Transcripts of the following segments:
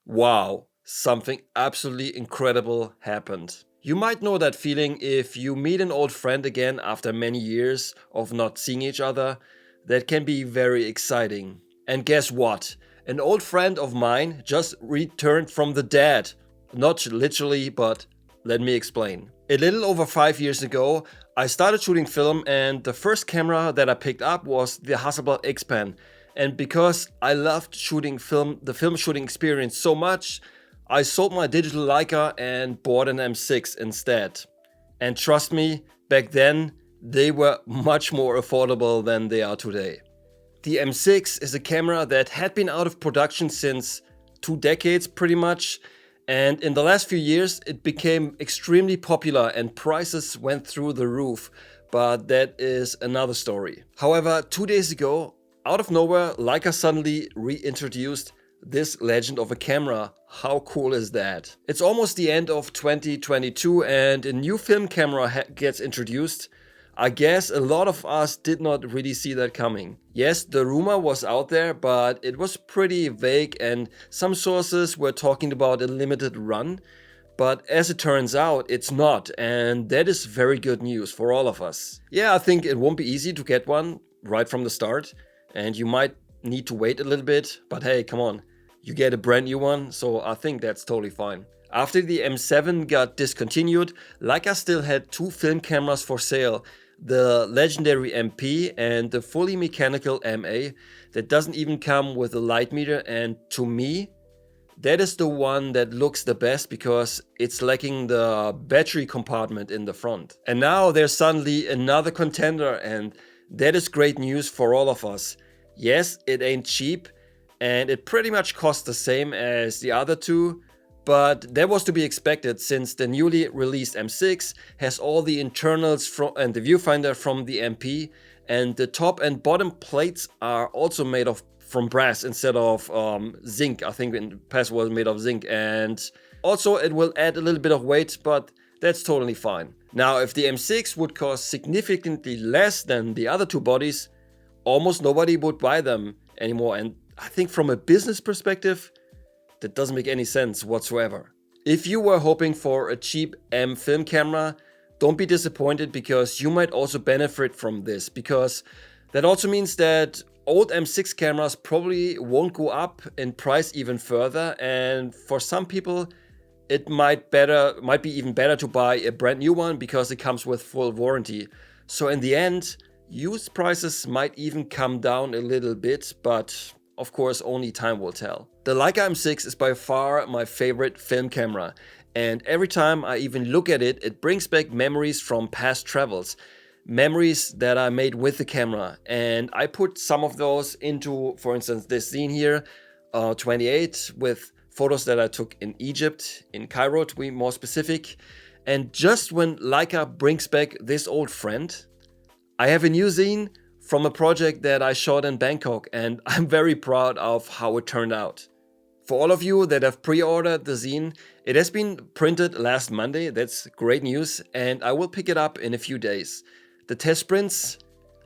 Wow, something absolutely incredible happened. You might know that feeling if you meet an old friend again after many years of not seeing each other. That can be very exciting. And guess what? An old friend of mine just returned from the dead. Not literally, but let me explain. A little over 5 years ago, I started shooting film, and the first camera that I picked up was the Hasselblad X-Pen. And because I loved shooting film, the film shooting experience so much, I sold my digital Leica and bought an M6 instead. And trust me, back then they were much more affordable than they are today. The M6 is a camera that had been out of production since 2 decades pretty much, and in the last few years it became extremely popular and prices went through the roof, but that is another story. However, 2 days ago, out of nowhere, Leica suddenly reintroduced this legend of a camera. How cool is that? It's almost the end of 2022 and a new film camera gets introduced. I guess a lot of us did not really see that coming. Yes, the rumor was out there, but it was pretty vague and some sources were talking about a limited run. But as it turns out, it's not, and that is very good news for all of us. Yeah, I think it won't be easy to get one right from the start, and you might need to wait a little bit, but hey, come on, you get a brand new one, so I think that's totally fine. After the M7 got discontinued, Leica still had two film cameras for sale, the legendary MP and the fully mechanical MA that doesn't even come with a light meter, and to me, that is the one that looks the best because it's lacking the battery compartment in the front. And now there's suddenly another contender, and that is great news for all of us. Yes, it ain't cheap and it pretty much costs the same as the other two, but that was to be expected since the newly released M6 has all the internals and the viewfinder from the MP, and the top and bottom plates are also made of from brass instead of zinc. I think in the past was made of zinc, and also it will add a little bit of weight, but that's totally fine. Now, if the M6 would cost significantly less than the other two bodies, almost nobody would buy them anymore, and I think from a business perspective, that doesn't make any sense whatsoever. If you were hoping for a cheap M film camera, don't be disappointed because you might also benefit from this, because that also means that old M6 cameras probably won't go up in price even further, and for some people it might be even better to buy a brand new one because it comes with full warranty. So in the end, used prices might even come down a little bit, but of course only time will tell. The Leica M6 is by far my favorite film camera, and every time I even look at it, it brings back memories from past travels. Memories that I made with the camera, and I put some of those into, for instance, this scene here, 28, with photos that I took in Egypt, in Cairo to be more specific. And just when Leica brings back this old friend, I have a new zine from a project that I shot in Bangkok, and I'm very proud of how it turned out. For all of you that have pre-ordered the zine, it has been printed last Monday. That's great news, and I will pick it up in a few days. The test prints,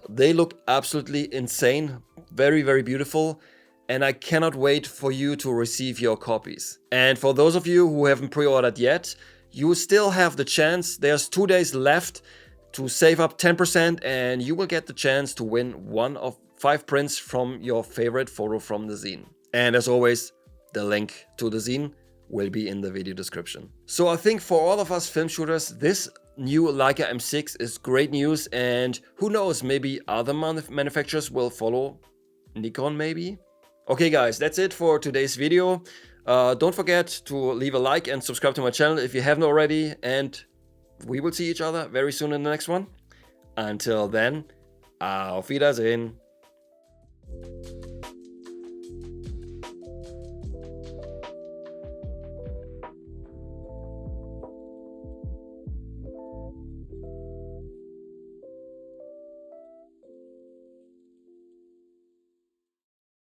they look absolutely insane, very, very beautiful, and I cannot wait for you to receive your copies. And for those of you who haven't pre-ordered yet, you still have the chance. There's 2 days left to save up 10%, and you will get the chance to win one of 5 prints from your favorite photo from the zine. And as always, the link to the zine will be in the video description. So I think for all of us film shooters, this new Leica M6 is great news, and who knows, maybe other manufacturers will follow. Nikon maybe? Okay guys, that's it for today's video. Don't forget to leave a like and subscribe to my channel if you haven't already, and we will see each other very soon in the next one. Until then, auf Wiedersehen.